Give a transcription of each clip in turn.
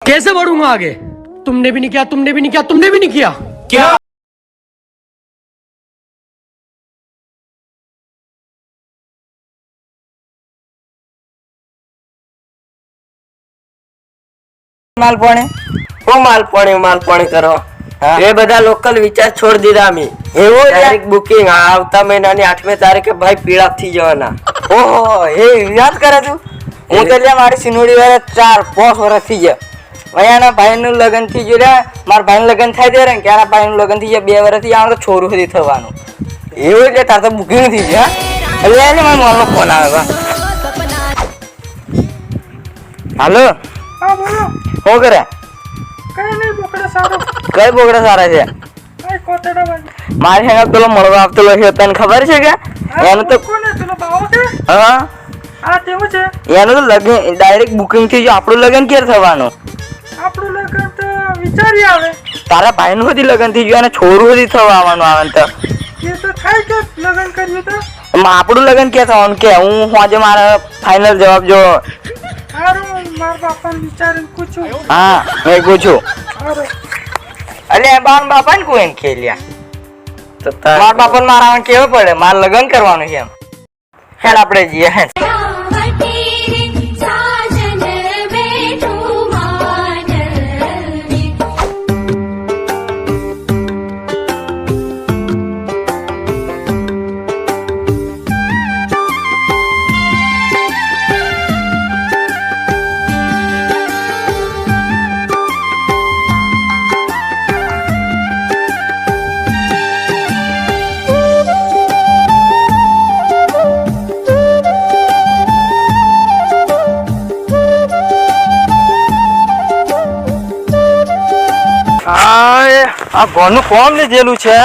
कैसे बढ़ूंगा आगे? तुमने भी नहीं किया, तुमने भी नहीं किया, तुमने भी नहीं किया क्या? માલપણી કરો એ બધા લોકલ વિચાર છોડી દીધા અમે એવું ડાયરેક્ટ બુકિંગ આવતા મહિનાની 8મી તારીખે ભાઈ પીળા થઈ જવાના ઓહો એ યાદ કરે તું હું તો લે મારી સિનોડી વાળા 4-5 વર્ષ થઈ ગયા વયાના ભાઈનું લગ્ન થઈ ગયું રે મારા ભાઈનું લગ્ન થાય દે રે કે આના ભાઈનું લગ્ન થઈ ગયા 2 વર્ષથી આનો છોરું સુધી થવાનું એવું એટલે તાર તો બુકિંગ થઈ ગયા એટલે એને મારો મોલનો ફોન આવે હાલો હા બોલો શું કરે કઈ નહીં બોકડા સારો કઈ બોકડા સારા છે કઈ કોતડા બન મારે હેને પેલો મળવા આપતો છે તને ખબર છે કે એનું તો કોને પેલો બાવો કે હા આ તેવું છે એનું તો લગ્ન ડાયરેક્ટ બુકિંગ થઈ ગયું આપણું લગ્ન ક્યારે થવાનું આપણું લગ્ન તો વિચારી આવે તારા ભાઈનું સુધી લગ્ન થઈ ગયું અને છોરું સુધી થવા આવવાનું આવે તો એ તો થાય કે લગ્ન કર્યું તો આપણું લગ્ન ક્યાં થવાનું કે હું આજે મારા ફાઇનલ જવાબ જો હારું મારા બાપાને વિચારીને પૂછું હા મેં પૂછું હારું અલે બાન બાપાને કોઈ ખેલ્યા તો મારા બાપાને મારા કેવું પડે મારે લગ્ન કરવાનું છે એમ હેડ આપણે જઈએ હે આ ઘરનું કોમ લીધેલું છે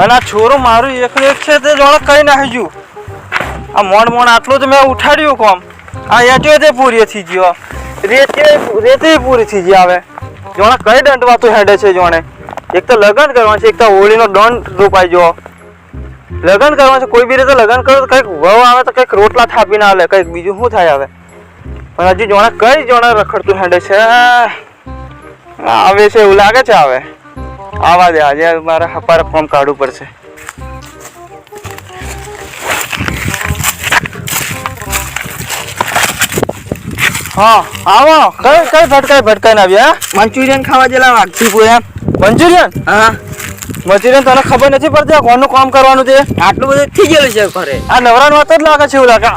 અને આ છોરો મારું એકલું એક છે તે જોડે કઈ નાખ્યું આ મોણ આટલું તો મેં ઉઠાડ્યું કોમ આ એચો તે પૂરી થઈ ગયો રેતી પૂરી થઈ ગઈ હવે જોણે કઈ દંડવાતું હેડે છે જોણે એક તો લગ્ન કરવાનું છે એક તો હોળીનો દંડ રોપાઈ જો લગ્ન કરવાનું છે કોઈ બી રીતે લગ્ન કરો તો કંઈક વહુ આવે તો કંઈક રોટલા થાપી ના આવે કંઈક બીજું શું થાય હવે પણ હજુ જોણે કઈ જોણે રખડતું હેડે છે આવે છે એવું લાગે છે હવે આવા દે આજે મારે હપારે ફોર્મ કાઢવું પડશે હા આવો કઈ ભટકાઈને આવ્યા મંચુરિયન ખાવા જેલા વાગતી એમ મંચુરિયન હા મંચુરિયન તને ખબર નથી પડતી આ કોનું કામ કરવાનું છે આટલું બધું થઈ ગયેલું છે ઘરે આ નવરાન વાત જ લાગે છે એવું લાગે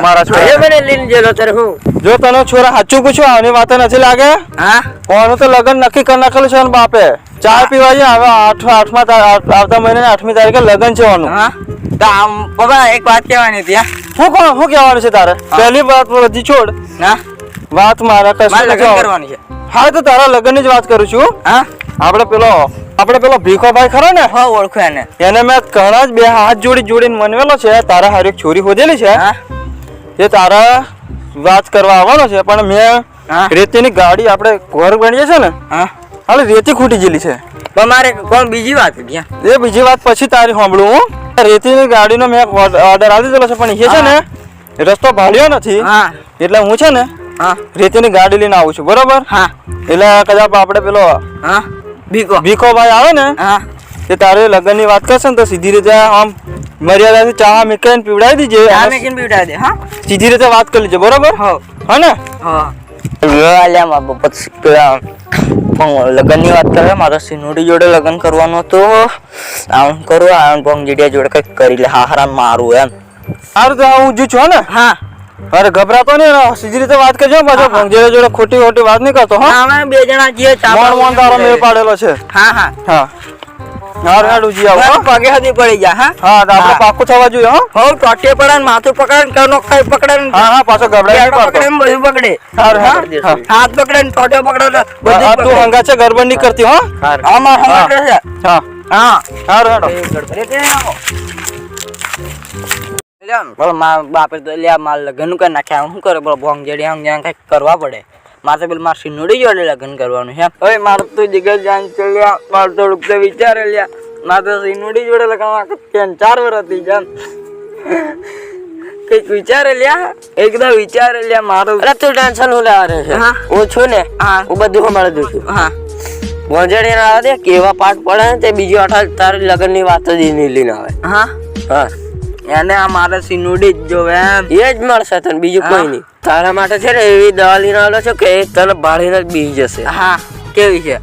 મારા છોરા મને લઈને જેલો તારે હું જો તને છોરા સાચું પૂછો આની વાત નથી લાગે હા કોનું તો લગ્ન નક્કી કરી નાખેલું છે બાપે ચા પીવા છે હવે આવતા મહિને 8મી તારીખે લગ્ન છે એનું હા તો આમ બાબા એક વાત કહેવાની હતી શું કહેવાનું છે તારે પહેલી વાત બધી છોડ ના વાત મારા લગ્ન કરવાની છે હા તો તારા લગ્ન ની જ વાત કરું છું હા આપણે પેલો ભીખો ભાઈ ખરો ને હા ઓળખો એને મેં ઘણા જ બે હાથ જોડીને મનવેલો છે તારા હારી એક છોરી ખોદેલી છે એ તારા વાત કરવા આવવાનો છે પણ મેં રેતીની ગાડી આપણે ઘર બનીએ છે ને આપણે રેતી ખૂટી ગયેલી છે તમારે કોણ બીજી વાત એ બીજી વાત પછી તારી સાંભળું હું રેતીની ગાડીનો મેં ઓર્ડર આપી દીધેલો છે પણ એ છે ને રસ્તો ભાળ્યો નથી એટલે હું છે ને રેતીની ગાડી લઈને આવું છું બરોબર એટલે કદાચ આપણે પેલો ભીખો ભાઈ આવે ને તે તારે લગ્ન ની વાત કરશે ને તો સીધી રીતે આમ મર્યાદાથી ચા મેકીને પીવડાવી દીજે સીધી રીતે વાત કરી લેજે બરોબર હા ને લગ્ન ની વાત કરે મારા સિનોડી જોડે લગ્ન કરવાનું હતું આમ કરું આમ ભોંગજીડિયા જોડે કઈક કરી લે હારા મારું એમ સારું તો હું જો છો ને હા અરે ઘબરાતો નહીં સીધી રીતે વાત કરજો પાછો ભોંગજીડિયા જોડે ખોટી વાત નહીં કરતો હા અમે બે જણા જઈએ મોણ તારો મેળ પાડેલો છે હા જી આવો પગે હદી પડી જા હા તો આપણે પાકું થવા જોઈએ હો ટોટે પડે ને માથું પકડે ને કનો કઈ પકડે ને હા પાછો ગબડાઈ પકડે ને બધું પકડે હાથ પકડે ને ટોટે પકડે બધું તું હંગા છે ગરબડ નહીં કરતી હો આમાં હંગા છે હા બોલો બાપે તો લ્યા માર લગ્ન નું કરી નાખ્યા શું કરે બોલો ભોંગજડી આમ જ્યાં કઈક કરવા પડે મારે તો પેલું મારે સિનોડી જોડે લગ્ન કરવાનું છે હવે મારે તો જગ્યા જાન ચલ્યા મારે થોડુંક તો વિચારે લ્યા મારે તો સિનોડી જોડે લગ્ન 4 વર્ષથી જાન કઈક વિચારે લ્યા એકદમ વિચારે લ્યા મારું અરે તું ટેન્શન હું લેવા રહે છે હા. હું છું ને હા. હું બધું સંભાળી દઉં છું હા ગોંજડી ના આવે કેવા પાઠ પડે ને તે બીજી અઠા તારી લગ્ન ની વાત જ નહીં લઈને આવે હા હા એને આ મારે સિનુડી જ જોવે એમ એ જ મળશે તને બીજું કોઈ હા. નહીં તારા માટે છે ને એવી દવા લઈને આવેલો છો કે એ તને ભાળીને જ બી જશે હા કેવી છે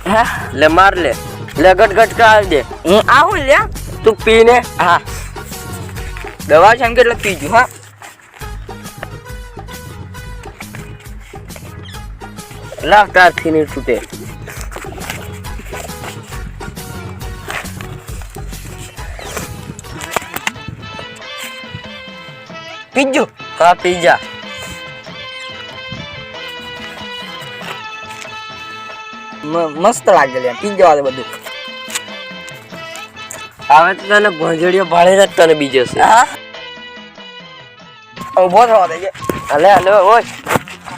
હે લે માર લે ગટ કાઢ દે હું આવું લ્યા તું પીને હા દવા છે એમ કેટલે પીજું હા લાવ તારથી નહીં તૂટે પીજું હા પી જા મસ્ત લાગે લ્યા પી જવા દે બધું હવે તો તને ભોંજડીઓ ભાળીને જ તને બી જશે હા ઉભો થવા દે હલે ઓય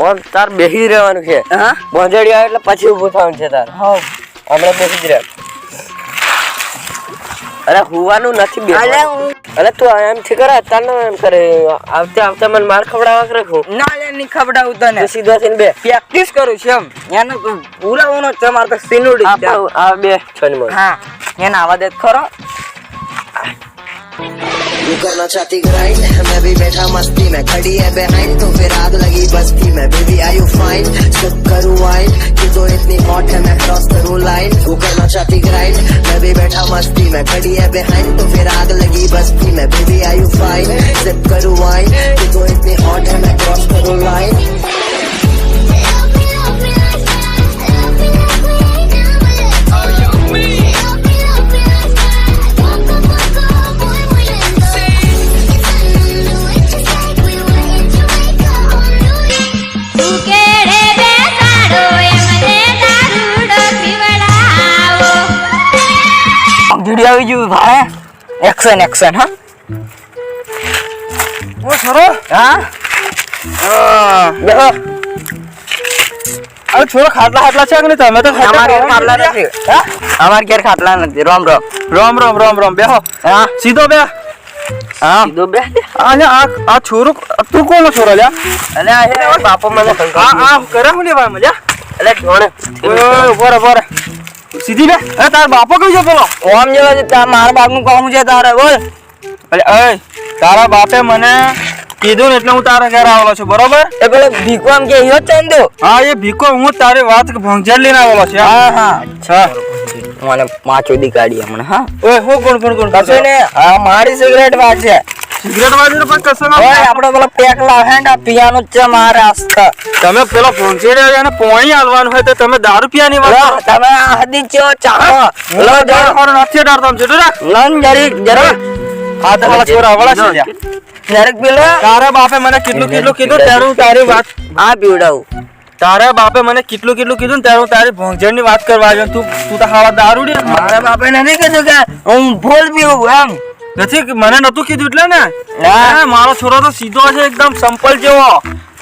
ઓમ તાર બેસી રહેવાનું છે હા ભોંજડી આવે એટલે પછી ઊભું થવાનું છે તાર હા હમણાં બેસી જ રહે અરે હુવાનું નથી અલે બેસવાનું હું અરે તું એમ થી કરે તને એમ કરે આવતે મને માર ખવડાવવા કરે હું ના લે ની ખબડાવું તને તું સીધો થઈને બે પ્રેક્ટિસ કરું છું એમ એને પૂરાવાનો છે મારે તો સિનુડી જ છે. આ બે છોની મને હા એને આવા દે ખરો तू करना चाहती ग्राइंड मैं भी बैठा मस्ती में खड़ी है behind तो फिर आग लगी बस्ती में baby are you fine sip करूँ वाइन कि तो इतनी हॉट है मैं क्रॉस करूँ लाइन तू करना चाहती ग्राइंड मैं भी बैठा मस्ती में खड़ी है behind तो फिर आग लगी बस्ती में baby are you fine sip करूँ वाइन कि तो इतनी हॉट है मैं क्रॉस करूँ लाइन વિડિયો આવી ગયું ભાઈ એક્શન એક્શન હા ઓ છોરો હા બેહો અરે છોરો ખાટલા છે કે નહીં તમે તો અમાર ઘેર ખાટલા નથી હા અમાર ઘેર ખાટલા નથી રોમ રોમ રામ રામ બેહો હા સીધો બે હા સીધો બે આ છોરો તું કોનો છોરો લ્યા અને આ છે ને બાપો મને આ કરે હું લેવા મળ્યા એટલે ઢોણે બોરે સીધી બે એ તાર બાપો કઈ છે પેલો ઓમ જેવા છે મારા બાપનું કામ છે તારે બોલ અરે અય તારા બાપે મને કીધું ને એટલે હું તારા ઘરે આવેલો છું બરોબર એ પેલો ભીખો આમ કે યો ચંદુ હા એ ભીકો હું તારી વાત ભંગજર લઈને આવેલો છું હા હા અચ્છા મને પાંચો દી કાઢી હમણાં હા ઓય હું કોણ કશું ને હા મારી સિગરેટ વાગે સિગરેટ વાળી પણ કશું ના ઓય આપણે પેલો પેક લાવે પિયાનો જ છે મારા આસ્તા તમે પેલો ભંગજર અને પોણી હાલવાનું હોય તો તમે દારૂ પીવાની વાત કરો. તમે આ હદી ચો ચાલો લો દારૂ ખાવાનું નથી ડાળતો આમ જતું રાખ. લન જરી જરા આ તો હાલા છોરા હવળા છે લ્યા. જરીક પેલો તારા બાપે મને કેટલું કીધું ત્યારે હું તારી વાત આ પીવડાવું તારા બાપે મને કેટલું કીધું ને ત્યારે હું તારી ભોંગજળની વાત કરવા આવ્યો તું તો હાવા દારૂડી મારા બાપે નથી કીધું કે હું ફૂલ પીવું એમ નથી મને નતું કીધું એટલે ને ના. મારો છોરો તો સીધો છે એકદમ સંપલ જેવો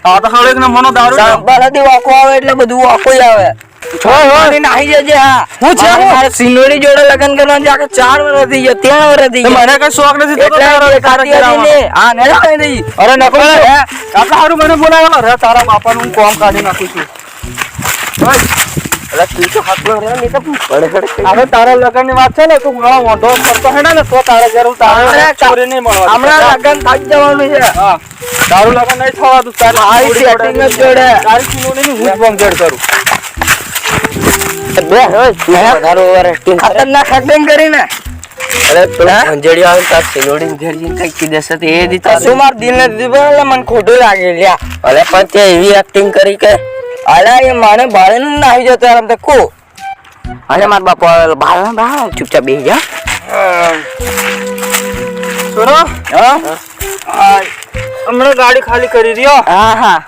આ તો હાલો એક નંબરનો દારૂ બરાદી વાકો આવે એટલે બધું વાકો જ આવે છોડી નાહી જજે હા હું છે હું? મારે સિનોડી જોડે લગન કરવાનું છે આખા 4 વર્ષ થઈ ગયા 3 વર્ષ થઈ તો ગયા મને કઈ શોખ નથી થતો એટલે તારા ઘરે આવવાનો. હા ને રાખી દઈ અરે નકો આટલા સારું મને બોલાવેલો રે તારા બાપાનું હું કોમ કાઢી નાખું છું અરે તું તો હાથનો રે નહીં તો હવે તારા લગનની વાત છે ને તું ઘણો મોઢો કરતો હે ને તો તારા ઘરે હું તારા છોરી નહીં મળવા હમણાં લગન થઈ જવાનું છે હા તારું લગન નહીં થવા દઉં તારી મારી setting જ જોડે. તારી કિલોની હું જ ભંગજડ કરું ખતરનાક acting કરીને અરે પેલા ભંજડી આવે તાર સિલોડી ઘેર જઈને કઈ કીધે છે તે એ દીધા શું માર દિલ નથી દીધું એટલે મને ખોટું લાગે લ્યા અરે પણ તે એવી એક્ટિંગ કરી કે અલા એ મને ભાડે ન આવી જતો એમ તો કો અરે માર બાપો આવેલો ભાડે ચૂપચાપ બેસી જા સુનો હા હમણાં ગાડી ખાલી કરી રહ્યો હા હા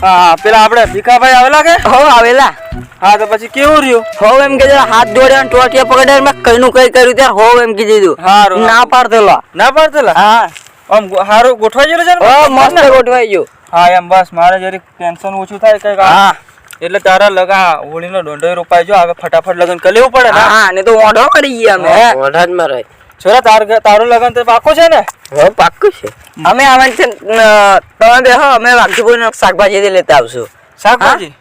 હા પેલા આપણે ભીખાભાઈ આવેલા કે હો આવેલા હા તો પછી કેવું રહ્યું હો એમ કે હાથ જોડ્યા ને ટોટિયા પકડ્યા મેં કઈનું કઈ કર્યું ત્યારે હો એમ કીધું દીધું હારું. ના પાડતેલો ના પડતેલા હા આમ હારું ગોઠવાઈ ગયેલું છે ને ઓ મસ્ત ગોઠવાઈ ગયું હા એમ બસ મારે જરીક ટેન્શન ઓછું થાય કઈક હા એટલે તારા લગા હોળીનો દોંડો રોપાઈ જો હવે ફટાફટ લગન કરી લેવું પડે ને હા ને તો ઓઢો કરી ગયા અમે ઓઢા જ મારે છોરા તારું લગન તો પાકું છે ને? હો પાક્કું છે. અમે આવવાનું છે તમે બેહો, અમે વાઘજીપુર શાકભાજી લેતા આવશું. શાકભાજી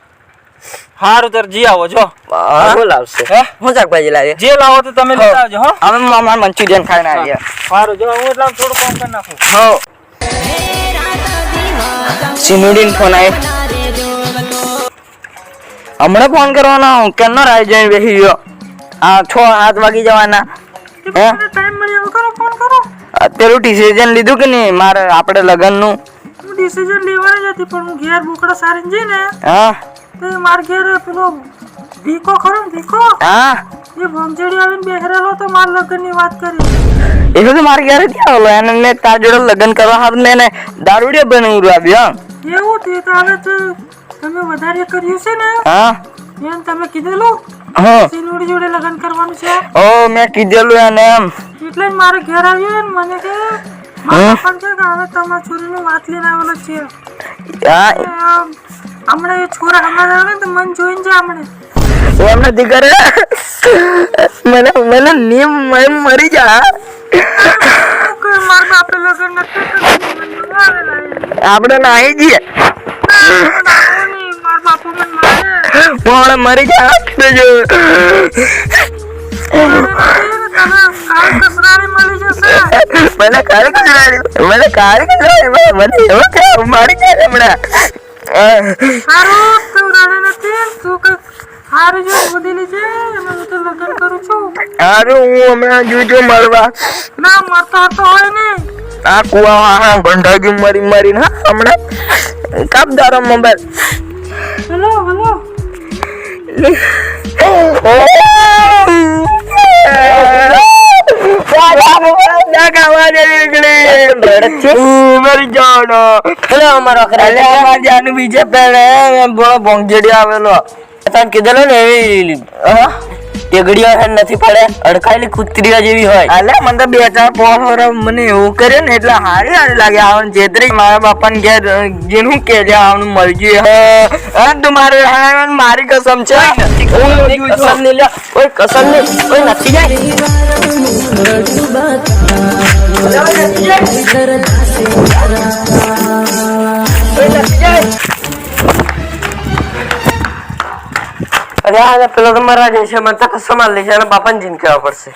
હારું તાર જી આવો જો. શું લાવશે? હે? હું શાકભાજી લાવીએ? જે લાવો તો તમે લેતા આવજો હો. અમે મામા મંચુરિયન ખાઈને આવીએ. હારું જો હું એટલે થોડું કામ કરી નાખું. હો સિનુડીન ફોન આવ્યો. હમણાં ફોન કરવાનો કેનો રાહ જોઈને બેસી ગયો? 6-7 વાગી જવાના. હે ટાઈમ મળ્યો કરો ફોન કરો. અત્યારે ડિસિઝન લીધું કે નહીં મારે આપણે લગ્નનું? હું ડિસિઝન લેવાની જ હતી પણ હું ઘેર બોકડા સારીને જઈને હા તે માર ઘેર પેલો ભીકો ખરો ને ભીકો હા એ ભંજેડી આવીને બેહરેલો તો માર લગ્નની વાત કરી. એવું તો મારે ઘરે ક્યાં આવેલો એને મેં તાર જોડે લગ્ન કરવા હારું મેં એને દારૂડિયો બનાવી આવ્યો. એવું તે તો હવે તો તમે વધારે કર્યું છે ને હા એમ તમે કીધેલું હા સિનુડી જોડે લગ્ન કરવાનું છે ઓ મેં કીધેલું એને એમ. એટલે જ મારે ઘેર આવ્યો ને મને કે મારા પપ્પા કે હવે તમારા છોરીની વાત લઈને આવેલો છે. હા હમણાં એ છોરા હમણાં આવે ને તો મન જોઈને જા હમણાં એમ નથી કરે મને નીમ મરી જા. મારા બાપે લગ્ન નથી આપણે નાહી જઈએ મારા બાપુ મને મારે પણ મરી જા જો મને કારે કરાડી મને કારે કરાડી મને એવું કે મારી જાય હમણાં. સારું તું રડે નથી તું કે હારું જો બોલી છે અને હું તો લગ્ન કરું છું. હારું હું હમણાં જોજો મળવા. ના મરતો હતો હોય ને આ કુવા ગંધાજી મરીને હા હમણાં કાપદારો મોબાઈલ. હલો હલો બીજે પેલે ભોંગજડી આવેલો તને કીધેલો ને એવી ટેગડીઓ નથી પડે અડકાયેલી કુતરીઓ જેવી હોય. અલે મને તો 2-4 વર્ષ મને એવું કરે ને એટલે હારી લાગે. આવન જેતરી મારા બાપા ને ઘેર જેનું કે આવનું મળી ગયું. તું મારી કસમ છે કસમ નહીં લે કોઈ કસમ નહીં કોઈ નથી જાય. અરે પેલો તો મારા જશે મને તો કસમ લે છે અને બાપાને જીન કહેવા પડશે.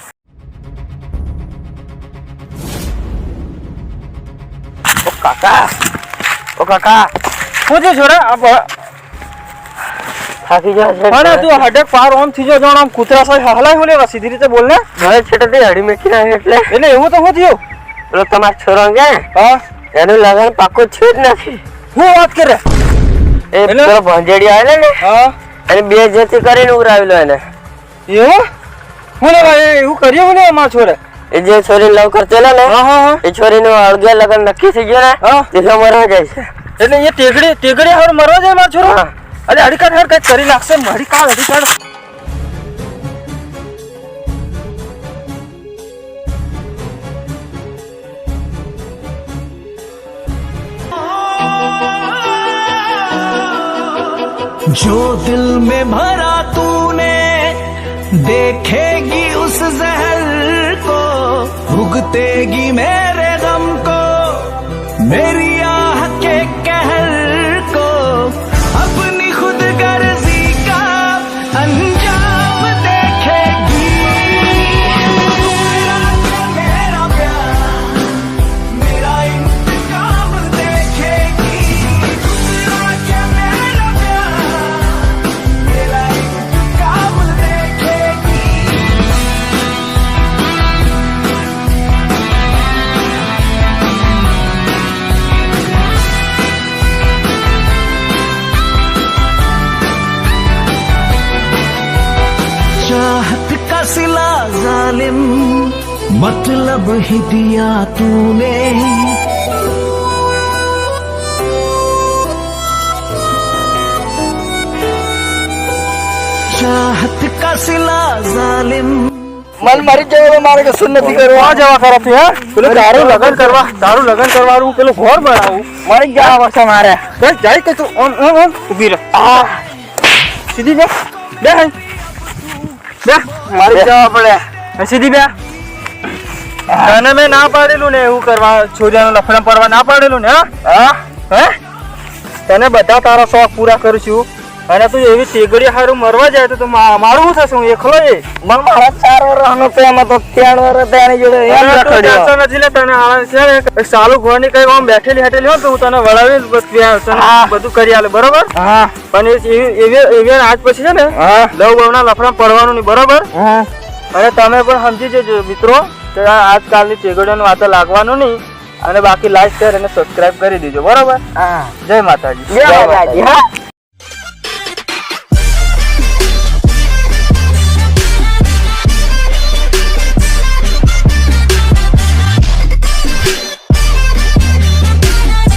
ઓ કાકા શું છે છોરા? થાકી જશે. અરે તું હડક પાર ઓમ થી જો જાણ આમ કૂતરા સાહેબ હલાય હું લેવા સીધી રીતે બોલ ને. હવે છેટેથી હડી મેકી નાખે એટલે એવું તો શું થયું? પેલો તમારો છોરો ગયા હા એનું લગન પાકું છે જ નથી. હું વાત કરે એ પેલો ભંજેડી આવે ને હા અને 2 જેથી કરીને ઉરાવેલો એને. એવું હું લેવા એવું કર્યું હું ને મારા છોરે? એ જે છોરી લવ કરતેલા ને હા હા એ છોરીનું અળગે લગન નક્કી થઈ ગયો ને એટલે મરવા જાય છે. એટલે એ ટેકડી હવે મરવા જાય મારો છોરો? હા. અરે અડીકાડ હર કઈ કરી નાખશે મારી કાળ અડીકાડ. जो दिल में भरा तूने देखेगी उस जहर को भुगतेगी मेरे गम को मेरी आह के कहर को अपनी खुद गर्जी का अंजाम देखेगी मेरा प्यार मेरा इंतकाम देखेगी मेरा प्यार मेरा इंतकाम देखेगी. चाहत का सिला जालिम मतलब ही दिया तूने चाहत का सिला जालिम મન મરી જાય મારે કશું નથી કરવું. આ જવા ખરા તું હે પેલું તારું લગન કરવાનું પેલું ઘર બનાવું મરી જવા પડશે મારે. બસ જાય કે તું ઓમ ઊભી રહે. સીધી બે બે મારી જવા પડે. સીધી બે તને મેં ના પાડેલું ને એવું કરવા, છોરીયાનું લફડા પડવા ના પાડેલું ને? હા હે તને બધા તારા શોખ પૂરા કરું છું અને તું એવી તેગડી હારું મરવા જાય તો મારું શું થશે? હું એકલો એ પણ મારા 4 વર્ષનો તો એમાં તો 3 વર્ષ તેની જોડે એમ રખડ્યો. ટેન્શન નથી લે તને. આ છે ને એક સાલું ઘોરની કઈ આમ બેઠેલી હેઠેલી હોય તો હું તને વળાવી તને બધું કરી આલે બરોબર. હા પણ એવી આજ પછી છે ને લવ બહુના લફડા પડવાનું નહીં બરોબર. અને તમે પણ સમજી જજો મિત્રો કે આજકાલની તેગડીઓની વાતો લાગવાનું નહીં. અને બાકી લાઈક શેર અને સબસ્ક્રાઇબ કરી દેજો બરોબર. હા જય માતાજી. જય માતાજી. હા